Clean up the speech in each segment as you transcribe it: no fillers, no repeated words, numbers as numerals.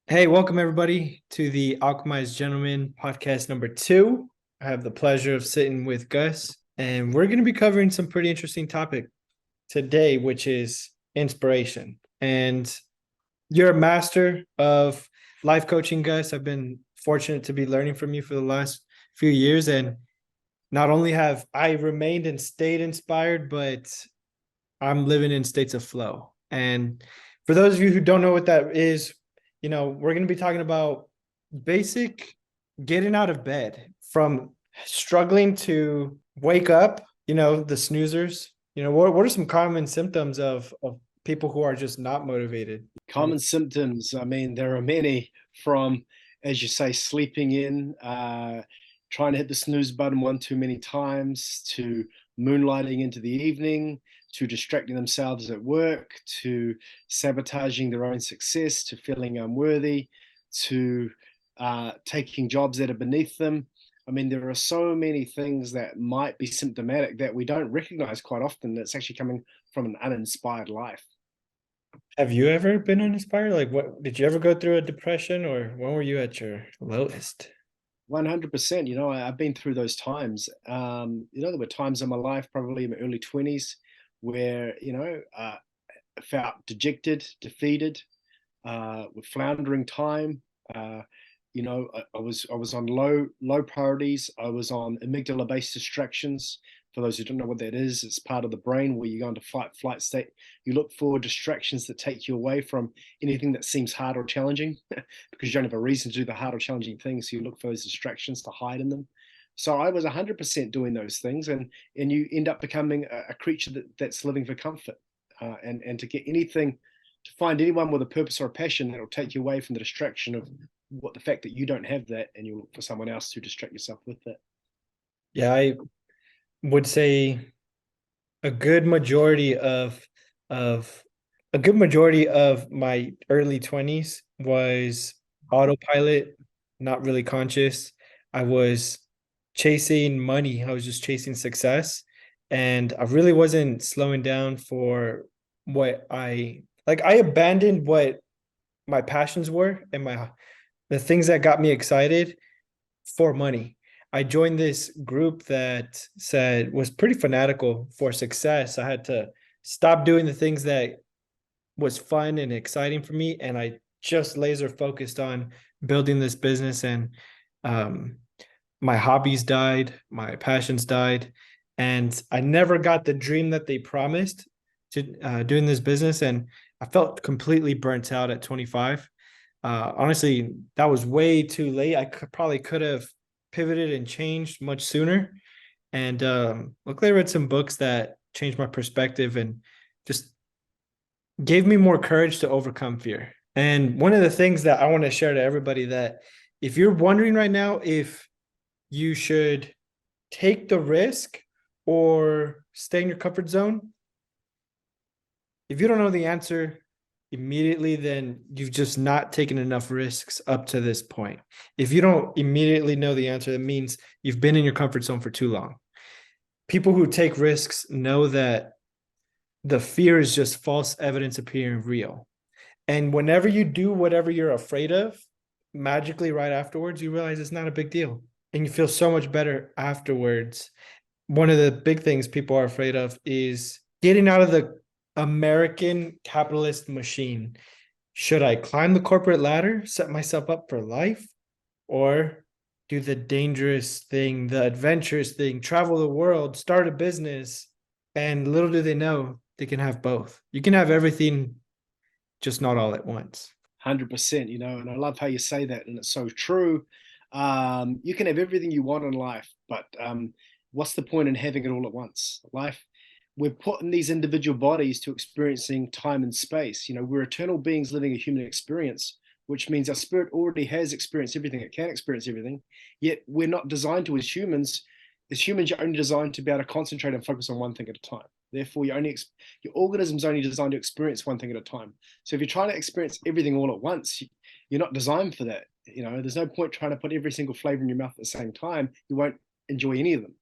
Hey, welcome everybody to the Alchemized Gentleman podcast number 2. I have the pleasure of sitting with Gus, and we're going to be covering some pretty interesting topic today, which is inspiration. And you're a master of life coaching, Gus. I've been fortunate to be learning from you for the last few years, and not only have I remained and stayed inspired, but I'm living in states of flow. And for those of you who don't know what that is, we're going to be talking about basic getting out of bed from struggling to wake up, the snoozers. What are some common symptoms of people who are just not motivated? Common symptoms, I mean, there are many from, as you say, sleeping in, trying to hit the snooze button one too many times, to moonlighting into the evening, to distracting themselves at work, to sabotaging their own success, to feeling unworthy, to taking jobs that are beneath them. I mean, there are so many things that might be symptomatic that we don't recognize quite often that's actually coming from an uninspired life. Have you ever been uninspired? Like, what did you ever go through a depression, or when were you at your lowest? 100%. I've been through those times. There were times in my life, probably in my early 20s, where, I felt dejected, defeated, with floundering time. I was on low priorities. I was on amygdala-based distractions. For those who don't know what that is, it's part of the brain where you go into fight flight state. You look for distractions that take you away from anything that seems hard or challenging because you don't have a reason to do the hard or challenging things. So you look for those distractions to hide in them. So I was 100% doing those things, and you end up becoming a creature that's living for comfort, and to get anything, to find anyone with a purpose or a passion that will take you away from the distraction of what the fact that you don't have that, and you look for someone else to distract yourself with that. Yeah, I would say a good majority of a good majority of my early 20s was autopilot, not really conscious. I was chasing money. I was just chasing success, and I really wasn't slowing down for what I like. I abandoned what my passions were and the things that got me excited for money. I joined this group that said was pretty fanatical for success. I had to stop doing the things that was fun and exciting for me, and I just laser focused on building this business. And um, my hobbies died, my passions died, and I never got the dream that they promised to doing this business. And I felt completely burnt out at 25. Honestly, that was way too late. Probably could have pivoted and changed much sooner. And luckily, I read some books that changed my perspective and just gave me more courage to overcome fear. And one of the things that I want to share to everybody, that if you're wondering right now if you should take the risk or stay in your comfort zone, if you don't know the answer immediately, then you've just not taken enough risks up to this point. If you don't immediately know the answer, that means you've been in your comfort zone for too long. People who take risks know that the fear is just false evidence appearing real. And whenever you do whatever you're afraid of, magically right afterwards, you realize it's not a big deal. And you feel so much better afterwards. One of the big things people are afraid of is getting out of the American capitalist machine. Should I climb the corporate ladder, set myself up for life, or do the dangerous thing, the adventurous thing, travel the world, start a business? And little do they know, they can have both. You can have everything, just not all at once. 100%, and I love how you say that, and it's so true. You can have everything you want in life, but what's the point in having it all at once? Life, we're put in these individual bodies to experiencing time and space. We're eternal beings living a human experience, which means our spirit already has experienced everything, it can experience everything, yet we're not designed to. As humans, you're only designed to be able to concentrate and focus on one thing at a time. Therefore, your organism's only designed to experience one thing at a time. So if you're trying to experience everything all at once, you're not designed for that. There's no point trying to put every single flavor in your mouth at the same time. You won't enjoy any of them.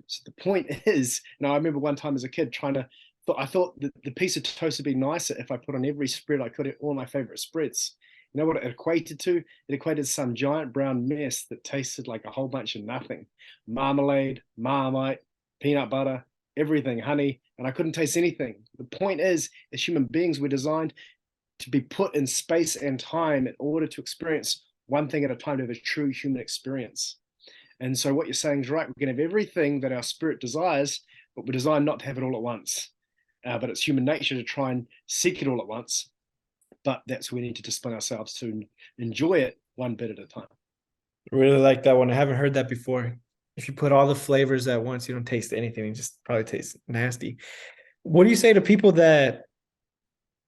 So the point is, I remember one time as a kid I thought the piece of toast would be nicer if I put on every spread I could, all my favorite spreads. You know what it equated to? It equated to some giant brown mess that tasted like a whole bunch of nothing. Marmalade, Marmite, peanut butter, everything, honey, and I couldn't taste anything. The point is, as human beings, we're designed to be put in space and time in order to experience one thing at a time, to have a true human experience. And so what you're saying is right. We can have everything that our spirit desires, but we're designed not to have it all at once. But it's human nature to try and seek it all at once. But that's where we need to discipline ourselves to enjoy it one bit at a time. Really like that one. I haven't heard that before. If you put all the flavors at once, you don't taste anything. It just probably tastes nasty. What do you say to people that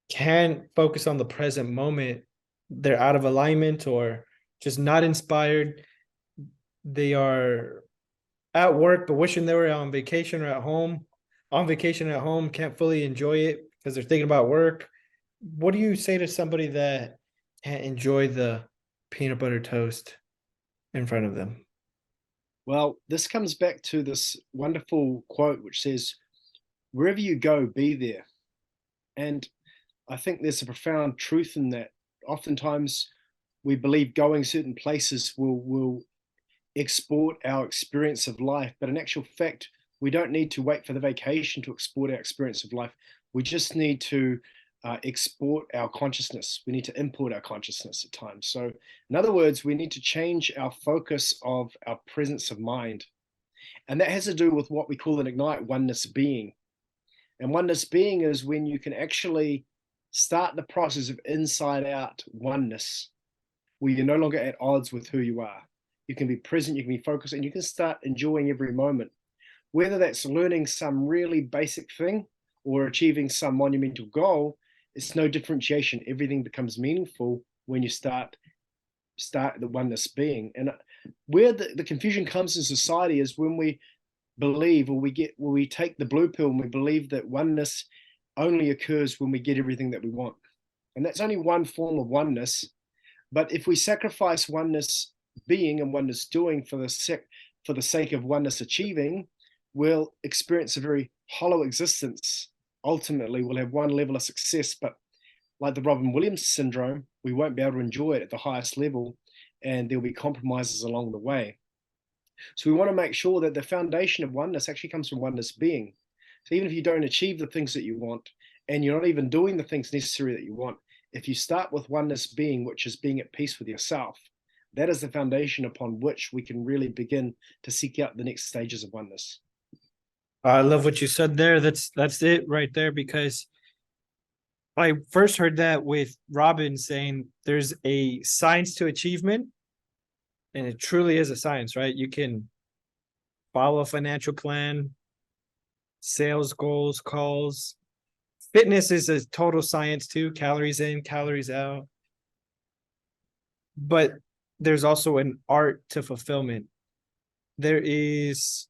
can't focus on the present moment? They're out of alignment or just not inspired. They are at work, but wishing they were on vacation or at home. On vacation at home, can't fully enjoy it because they're thinking about work. What do you say to somebody that can't enjoy the peanut butter toast in front of them? Well, this comes back to this wonderful quote which says, wherever you go, be there. And I think there's a profound truth in that. Oftentimes, we believe going certain places will export our experience of life, but in actual fact, we don't need to wait for the vacation to export our experience of life. We just need to export our consciousness. We need to import our consciousness at times. So, in other words, we need to change our focus of our presence of mind. And that has to do with what we call an ignite oneness being. And oneness being is when you can actually start the process of inside out oneness, where you're no longer at odds with who you are. You can be present, you can be focused, and you can start enjoying every moment. Whether that's learning some really basic thing or achieving some monumental goal, it's no differentiation. Everything becomes meaningful when you start the oneness being. And where the confusion comes in society is when we believe, or we take the blue pill and we believe that oneness only occurs when we get everything that we want. And that's only one form of oneness. But if we sacrifice oneness being and oneness doing for the sake of oneness achieving, we'll experience a very hollow existence. Ultimately, we'll have one level of success, but like the Robin Williams syndrome, we won't be able to enjoy it at the highest level, and there'll be compromises along the way. So we want to make sure that the foundation of oneness actually comes from oneness being. So even if you don't achieve the things that you want, and you're not even doing the things necessary that you want, if you start with oneness being, which is being at peace with yourself, that is the foundation upon which we can really begin to seek out the next stages of oneness. I love what you said there. That's it right there, because I first heard that with Robin saying there's a science to achievement, and it truly is a science, right? You can follow a financial plan, sales goals, calls. Fitness is a total science too, calories in, calories out. But there's also an art to fulfillment. There is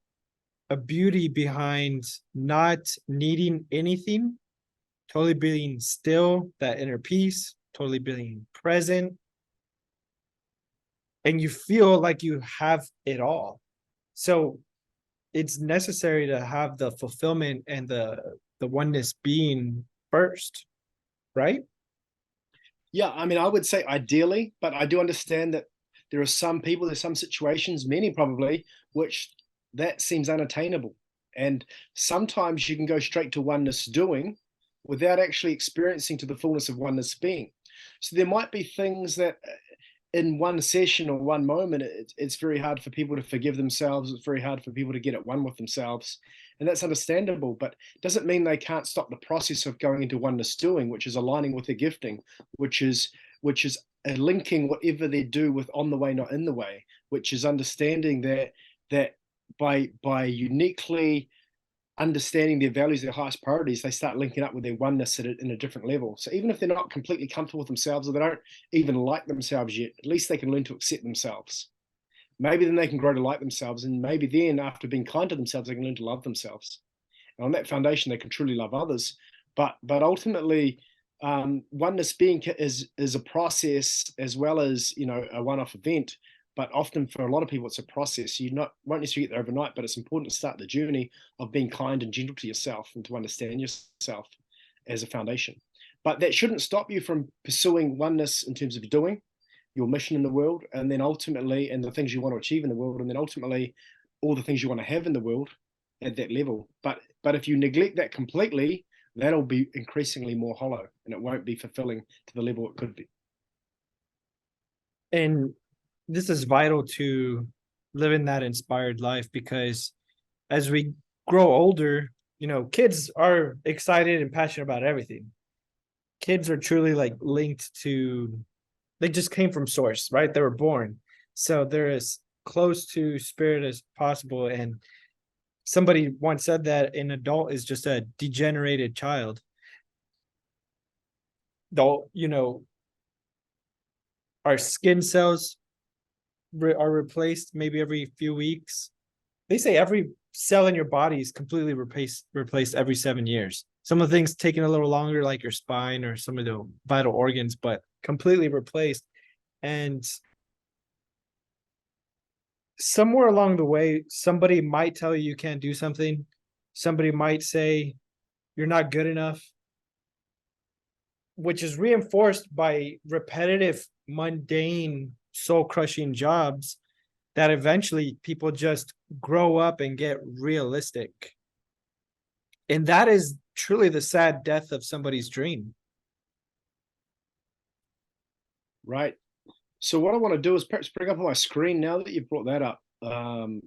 a beauty behind not needing anything, totally being still, that inner peace, totally being present. And you feel like you have it all. So it's necessary to have the fulfillment and the oneness being first, right? Yeah, I mean, I would say ideally, but I do understand that there are some people, there's some situations, many probably, which that seems unattainable. And sometimes you can go straight to oneness doing without actually experiencing to the fullness of oneness being. So there might be things that in one session or one moment, it's very hard for people to forgive themselves. It's very hard for people to get at one with themselves. And that's understandable, but it doesn't mean they can't stop the process of going into oneness doing, which is aligning with their gifting, which is linking whatever they do with on the way, not in the way, which is understanding that by uniquely understanding their values, their highest priorities, they start linking up with their oneness in a different level. So even if they're not completely comfortable with themselves, or they don't even like themselves yet, at least they can learn to accept themselves. Maybe then they can grow to like themselves, and maybe then after being kind to themselves, they can learn to love themselves. And on that foundation, they can truly love others. But ultimately, oneness being is a process as well as a one-off event. But often for a lot of people, it's a process. You won't necessarily get there overnight, but it's important to start the journey of being kind and gentle to yourself and to understand yourself as a foundation. But that shouldn't stop you from pursuing oneness in terms of doing your mission in the world, and then ultimately, and the things you want to achieve in the world, and then ultimately, all the things you want to have in the world at that level. But if you neglect that completely, that'll be increasingly more hollow, and it won't be fulfilling to the level it could be. And this is vital to living that inspired life, because as we grow older, kids are excited and passionate about everything. Kids are truly like linked to, they just came from source, right? They were born. So they're as close to spirit as possible. And somebody once said that an adult is just a degenerated child. Though, our skin cells are replaced maybe every few weeks. They say every cell in your body is completely replaced every 7 years. Some of the things taking a little longer, like your spine or some of the vital organs, but completely replaced. And somewhere along the way, somebody might tell you can't do something. Somebody might say you're not good enough, which is reinforced by repetitive, mundane, soul crushing jobs that eventually people just grow up and get realistic. And that is truly the sad death of somebody's dream. Right. So what I want to do is perhaps bring up on my screen, now that you've brought that up,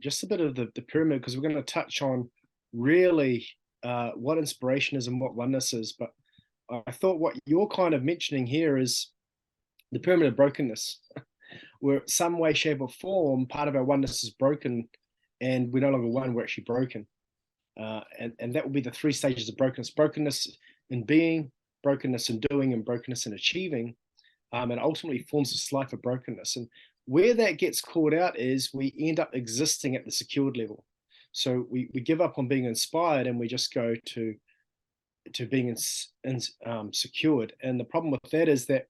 just a bit of the pyramid, because we're going to touch on really what inspiration is and what oneness is. But I thought what you're kind of mentioning here is the pyramid of brokenness, where some way, shape, or form, part of our oneness is broken, and we're no longer one, we're actually broken. And that will be the three stages of brokenness: brokenness in being, brokenness in doing, and brokenness in achieving. And ultimately forms this life of brokenness. And where that gets caught out is we end up existing at the secured level. So we give up on being inspired, and we just go to being secured. And the problem with that is that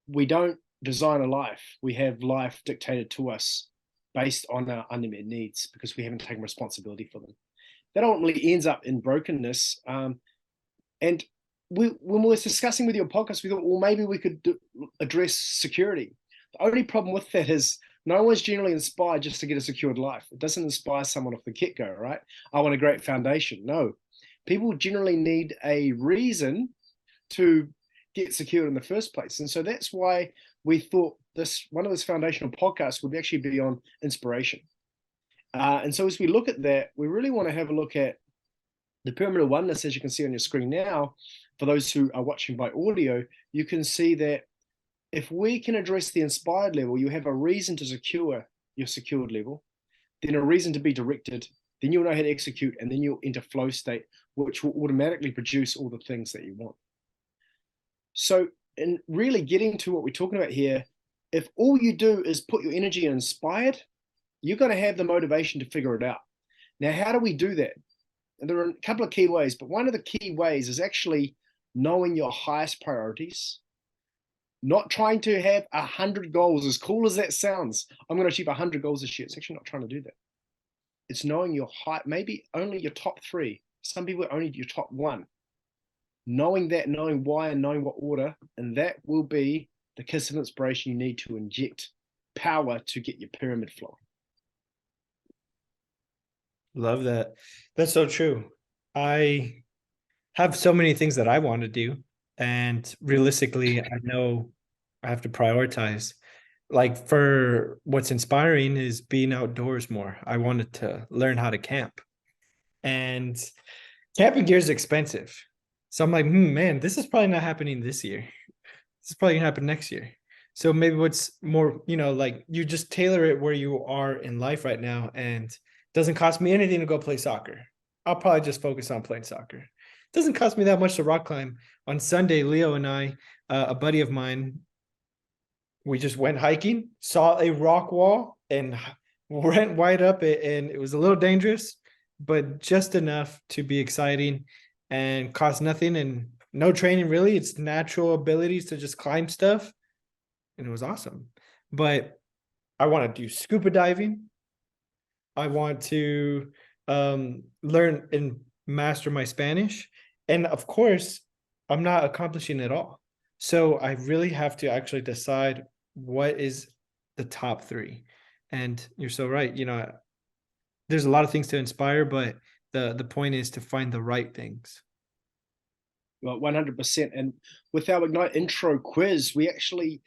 we don't design a life. We have life dictated to us based on our unmet needs, because we haven't taken responsibility for them. That ultimately ends up in brokenness. And when we were discussing with your podcast, we thought, well, maybe we could address security. The only problem with that is no one's generally inspired just to get a secured life. It doesn't inspire someone off the get-go, right? I want a great foundation. No, people generally need a reason to get secured in the first place. And so that's why we thought one of this foundational podcasts would actually be on inspiration. And so as we look at that, we really want to have a look at the pyramid of oneness. As you can see on your screen now, for those who are watching by audio, you can see that if we can address the inspired level, you have a reason to secure your secured level, then a reason to be directed, then you'll know how to execute, and then you'll enter flow state, which will automatically produce all the things that you want. So in really getting to what we're talking about here, if all you do is put your energy in inspired, you're going to have the motivation to figure it out. Now, how do we do that? And there are a couple of key ways, but one of the key ways is actually knowing your highest priorities, not trying to have 100 goals. As cool as that sounds, I'm going to achieve 100 goals this year. It's actually not trying to do that. It's knowing your maybe only your top 3. Some people only your top 1. Knowing that, knowing why, and knowing what order, and that will be the kiss of inspiration you need to inject power to get your pyramid flowing. Love that. That's so true. I have so many things that I want to do, and realistically, I know I have to prioritize. Like, for what's inspiring is being outdoors more. I wanted to learn how to camp, and camping gear is expensive. So I'm like, man, this is probably not happening this year. This is probably gonna happen next year. So maybe what's more, like, you just tailor it where you are in life right now, and it doesn't cost me anything to go play soccer. I'll probably just focus on playing soccer. It doesn't cost me that much to rock climb. On Sunday, Leo and I, a buddy of mine, we just went hiking, saw a rock wall, and went wide up it, and it was a little dangerous, but just enough to be exciting and cost nothing and no training really. It's natural abilities to just climb stuff, and it was awesome. But I want to do scuba diving. I want to learn and master my Spanish. And of course, I'm not accomplishing it all. So I really have to actually decide what is the top three. And you're so right. There's a lot of things to inspire, but the point is to find the right things. Well, 100%. And with our Ignite intro quiz, we actually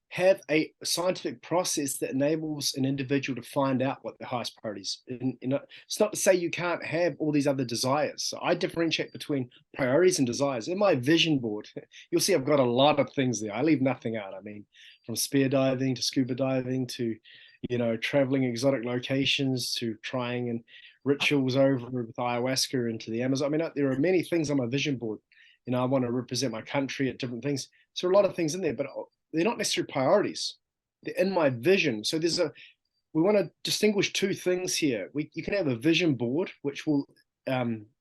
have a scientific process that enables an individual to find out what their highest priorities. And, it's not to say you can't have all these other desires. So I differentiate between priorities and desires. In my vision board, you'll see I've got a lot of things there. I leave nothing out. I mean, from spear diving to scuba diving to, traveling exotic locations to trying and rituals over with ayahuasca into the Amazon. I mean, there are many things on my vision board. I want to represent my country at different things. So a lot of things in there, but they're not necessarily priorities. They're in my vision. So we want to distinguish two things here. You can have a vision board, which will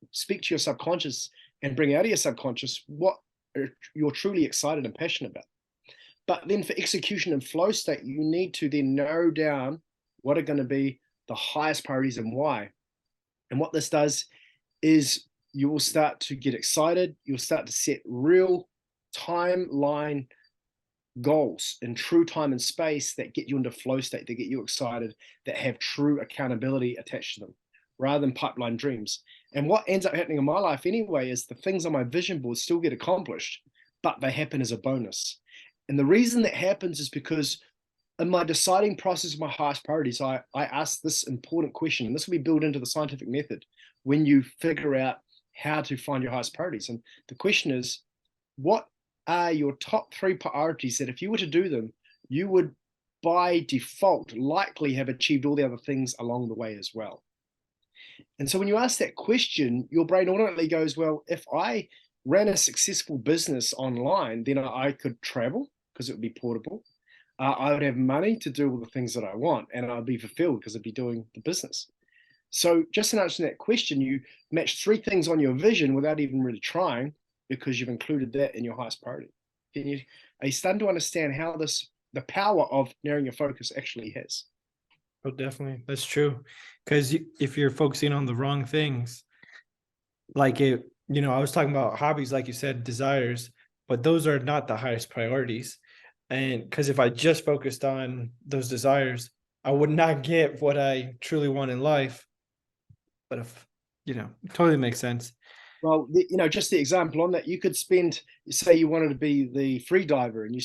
speak to your subconscious and bring out of your subconscious what you're truly excited and passionate about. But then for execution and flow state, you need to then narrow down what are going to be the highest priorities and why. And what this does is you will start to get excited. You'll start to set real timeline goals in true time and space that get you into flow state, that get you excited, that have true accountability attached to them, rather than pipeline dreams. And what ends up happening in my life anyway is the things on my vision board still get accomplished, but they happen as a bonus. And the reason that happens is because in my deciding process of my highest priorities, I ask this important question, and this will be built into the scientific method when you figure out how to find your highest priorities. And the question is, what are your top three priorities that if you were to do them, you would by default likely have achieved all the other things along the way as well? And so when you ask that question, your brain automatically goes, well, if I ran a successful business online, then I could travel because it would be portable. I would have money to do all the things that I want, and I'd be fulfilled because I'd be doing the business. So just in answering that question, you match three things on your vision without even really trying, because you've included that in your highest priority. Are you starting to understand how the power of narrowing your focus actually has? Oh, definitely. That's true. Because if you're focusing on the wrong things, like I was talking about hobbies, like you said, desires, but those are not the highest priorities. And because if I just focused on those desires, I would not get what I truly want in life. But it totally makes sense. Well, just the example on that, you could say you wanted to be the free diver, and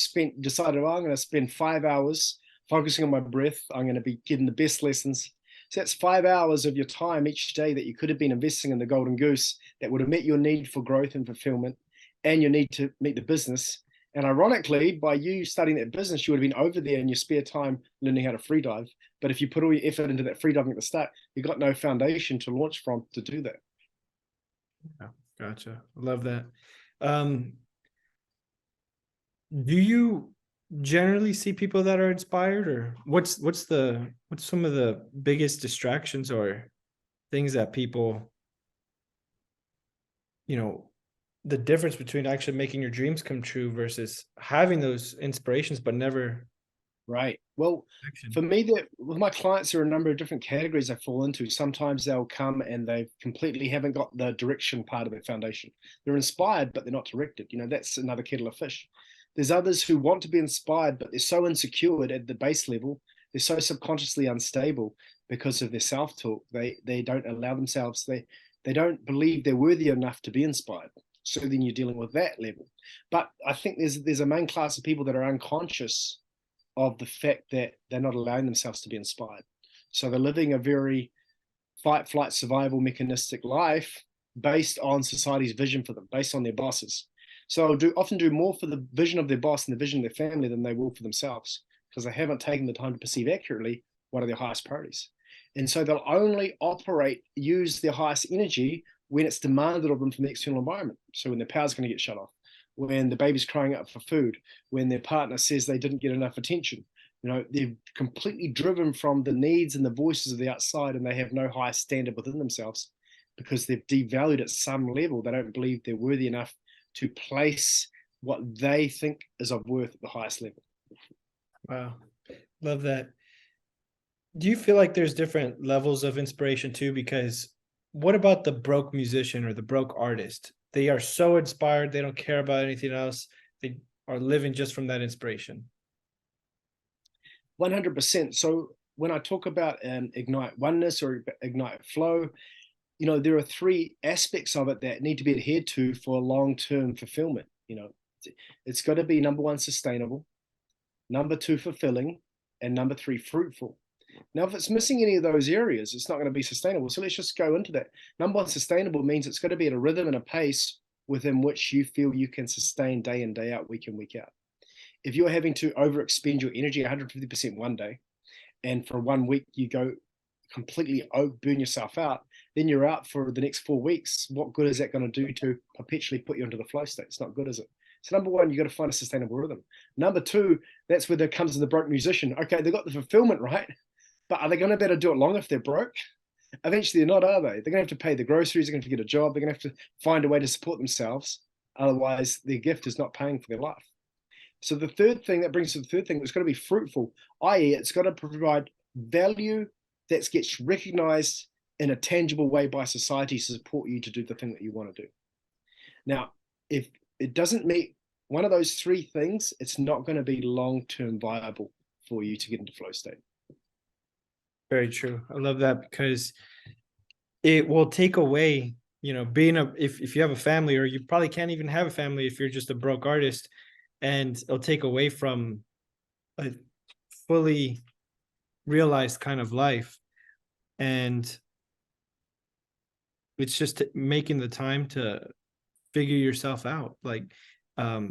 decided, oh, I'm going to spend 5 hours focusing on my breath. I'm going to be getting the best lessons. So that's 5 hours of your time each day that you could have been investing in the golden goose that would have met your need for growth and fulfillment and your need to meet the business. And ironically, by you studying that business, you would have been over there in your spare time learning how to free dive. But if you put all your effort into that free diving at the start, you've got no foundation to launch from to do that. Yeah, gotcha. Love that. Um, do you generally see people that are inspired, or what's some of the biggest distractions or things that people, you know, the difference between actually making your dreams come true versus having those inspirations but never Right. Well, action? for me, with my clients, there are a number of different categories I fall into. Sometimes they'll come and they completely haven't got the direction part of their foundation. They're inspired, but they're not directed. That's another kettle of fish. There's others who want to be inspired, but they're so insecure at the base level. They're so subconsciously unstable because of their self-talk. They don't allow themselves. They don't believe they're worthy enough to be inspired. So then you're dealing with that level. But I think there's a main class of people that are unconscious of the fact that they're not allowing themselves to be inspired. So they're living a very fight, flight, survival mechanistic life based on society's vision for them, based on their bosses. So they'll often do more for the vision of their boss and the vision of their family than they will for themselves, because they haven't taken the time to perceive accurately what are their highest priorities. And so they'll only use their highest energy when it's demanded of them from the external environment. So when their power's going to get shut off, when the baby's crying out for food, when their partner says they didn't get enough attention. They're completely driven from the needs and the voices of the outside, and they have no high standard within themselves because they've devalued at some level. They don't believe they're worthy enough to place what they think is of worth at the highest level. Wow, love that. Do you feel like there's different levels of inspiration too? Because what about the broke musician or the broke artist? they are so inspired, they don't care about anything else. They are living just from that inspiration. 100%. So when I talk about ignite oneness or ignite flow, there are three aspects of it that need to be adhered to for long-term fulfillment. It's got to be number one, sustainable, number two, fulfilling, and number three, fruitful. Now, if it's missing any of those areas, it's not going to be sustainable. So let's just go into that. Number one, sustainable means it's got to be at a rhythm and a pace within which you feel you can sustain day in, day out, week in, week out. If you're having to overexpend your energy 150% one day, and for 1 week you go completely burn yourself out, then you're out for the next 4 weeks. What good is that going to do to perpetually put you into the flow state? It's not good, is it? So number one, you got to find a sustainable rhythm. Number two, that's where there comes in the broke musician. Okay, they got the fulfillment right, but are they going to be able to do it long if they're broke? Eventually they're not, are they? They're going to have to pay the groceries, they're going to have to get a job, they're going to have to find a way to support themselves. Otherwise, their gift is not paying for their life. So the third thing that brings to the third thing, it's got to be fruitful, i.e., it's got to provide value that gets recognized in a tangible way by society to support you to do the thing that you want to do. Now, if it doesn't meet one of those three things, it's not going to be long-term viable for you to get into flow state. Very true. I love that because it will take away, being if you have a family, or you probably can't even have a family if you're just a broke artist, and it'll take away from a fully realized kind of life. And it's just making the time to figure yourself out. Like, I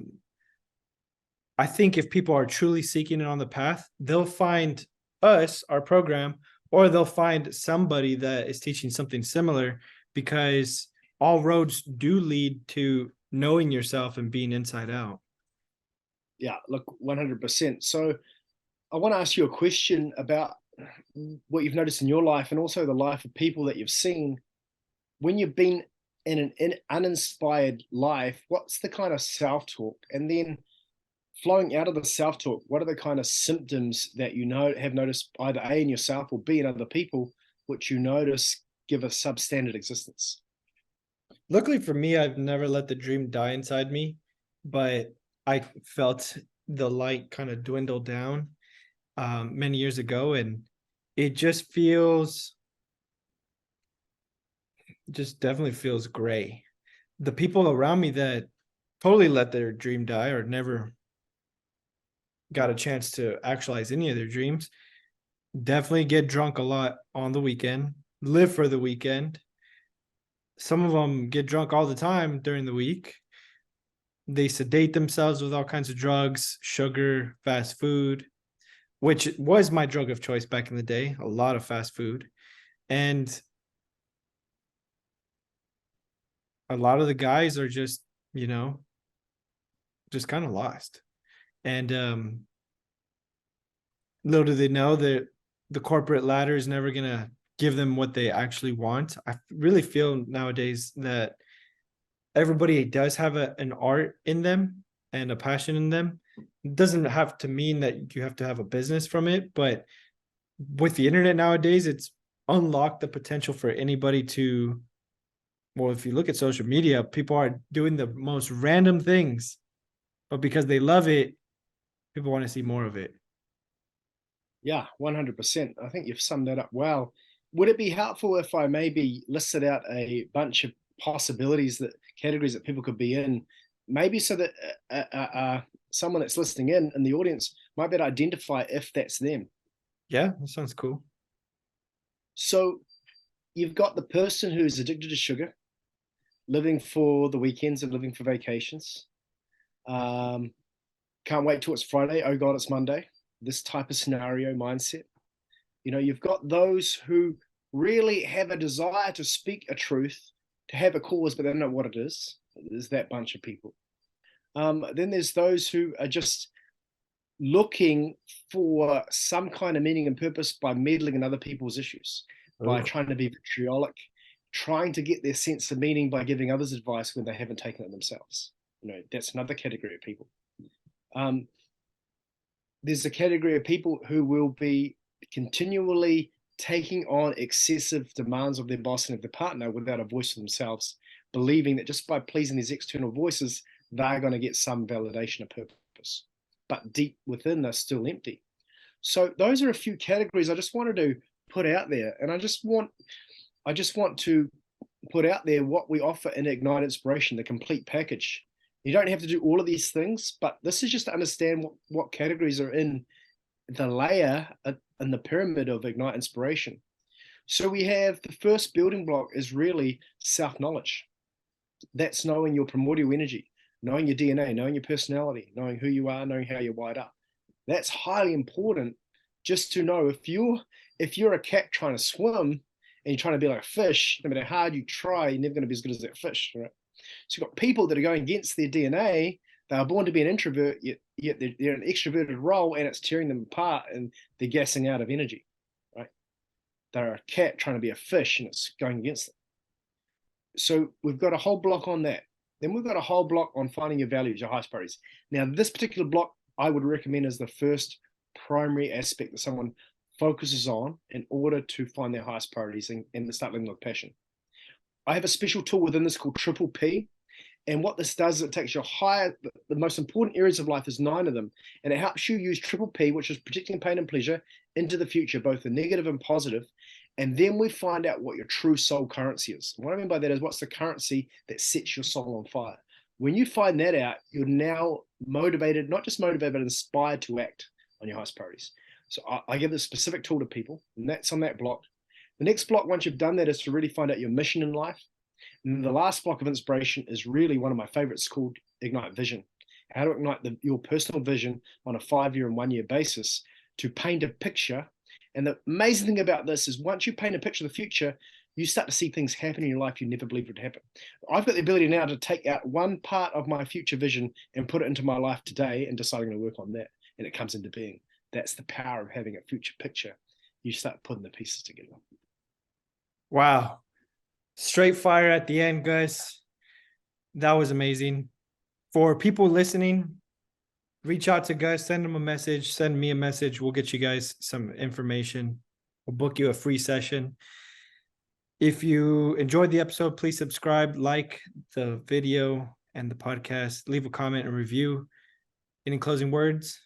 think if people are truly seeking it on the path, they'll find us, our program, or they'll find somebody that is teaching something similar, because all roads do lead to knowing yourself and being inside out. Yeah, look, 100%. So I want to ask you a question about what you've noticed in your life and also the life of people that you've seen. When you've been in an uninspired life, what's the kind of self-talk? And then flowing out of the self-talk, what are the kind of symptoms that have noticed either A, in yourself, or B, in other people, which you notice give a substandard existence? Luckily for me, I've never let the dream die inside me, but I felt the light kind of dwindle down many years ago, and it just definitely feels gray. The people around me that totally let their dream die or never got a chance to actualize any of their dreams definitely get drunk a lot on the weekend, live for the weekend. Some of them get drunk all the time during the week. They sedate themselves with all kinds of drugs, sugar, fast food, which was my drug of choice back in the day, a lot of fast food. And a lot of the guys are just kind of lost. And little do they know that the corporate ladder is never going to give them what they actually want. I really feel nowadays that everybody does have an art in them and a passion in them. It doesn't have to mean that you have to have a business from it, but with the internet nowadays, it's unlocked the potential for anybody to, well, if you look at social media, people are doing the most random things, but because they love it, people want to see more of it. Yeah, 100%. I think you've summed that up well. Would it be helpful if I maybe listed out a bunch of possibilities, that categories that people could be in, maybe so that someone that's listening in the audience might be able to identify if that's them? Yeah, that sounds cool. So you've got the person who's addicted to sugar, living for the weekends and living for vacations. Can't wait till it's Friday. Oh God, it's Monday. This type of scenario mindset. You've got those who really have a desire to speak a truth, to have a cause, but they don't know what it is. There's that bunch of people. Then there's those who are just looking for some kind of meaning and purpose by meddling in other people's issues, by Ugh. trying to be vitriolic, trying to get their sense of meaning by giving others advice when they haven't taken it themselves. That's another category of people. There's a category of people who will be continually taking on excessive demands of their boss and of their partner without a voice for themselves, believing that just by pleasing these external voices, they're going to get some validation of purpose. But deep within, they're still empty. So those are a few categories I just wanted to put out there. And I just want to put out there what we offer in Ignite Inspiration, the complete package. You don't have to do all of these things, but this is just to understand what categories are in the layer in the pyramid of Ignite Inspiration. So we have the first building block is really self-knowledge. That's knowing your primordial energy, knowing your DNA, knowing your personality, knowing who you are, knowing how you're wired up. That's highly important just to know if you're a cat trying to swim and you're trying to be like a fish, no matter how hard you try, you're never going to be as good as that fish, right? So you've got people that are going against their DNA. They are born to be an introvert, yet they're an extroverted role, and it's tearing them apart, and they're gassing out of energy, right? They're a cat trying to be a fish, and it's going against them. So we've got a whole block on that. Then we've got a whole block on finding your values, your highest priorities. Now, this particular block I would recommend as the first primary aspect that someone focuses on in order to find their highest priorities and start living with passion. I have a special tool within this called Triple P. And what this does is it takes your the most important areas of life, is 9 of them, and it helps you use Triple P, which is predicting pain and pleasure, into the future, both the negative and positive. And then we find out what your true soul currency is. And what I mean by that is, what's the currency that sets your soul on fire? When you find that out, you're now motivated, not just motivated, but inspired to act on your highest priorities. So I give this specific tool to people, and that's on that block. The next block, once you've done that, is to really find out your mission in life. And the last block of inspiration is really one of my favorites, called Ignite Vision. How to ignite your personal vision on a 5-year and 1-year basis to paint a picture. And the amazing thing about this is, once you paint a picture of the future, you start to see things happen in your life you never believed would happen. I've got the ability now to take out one part of my future vision and put it into my life today and decide I'm going to work on that. And it comes into being. That's the power of having a future picture. You start putting the pieces together. Wow. Straight fire at the end, guys. That was amazing. For people listening, reach out to Gus, send him a message, send me a message. We'll get you guys some information. We'll book you a free session. If you enjoyed the episode, please subscribe, like the video and the podcast, leave a comment and review. Any closing words?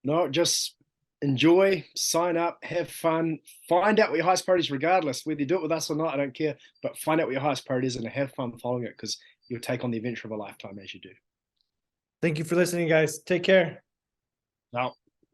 No, just enjoy, sign up, have fun, find out what your highest priority is, regardless whether you do it with us or not. I don't care, but find out what your highest priority is and have fun following it, because you'll take on the adventure of a lifetime as you do. Thank you for listening, guys. Take care. Now.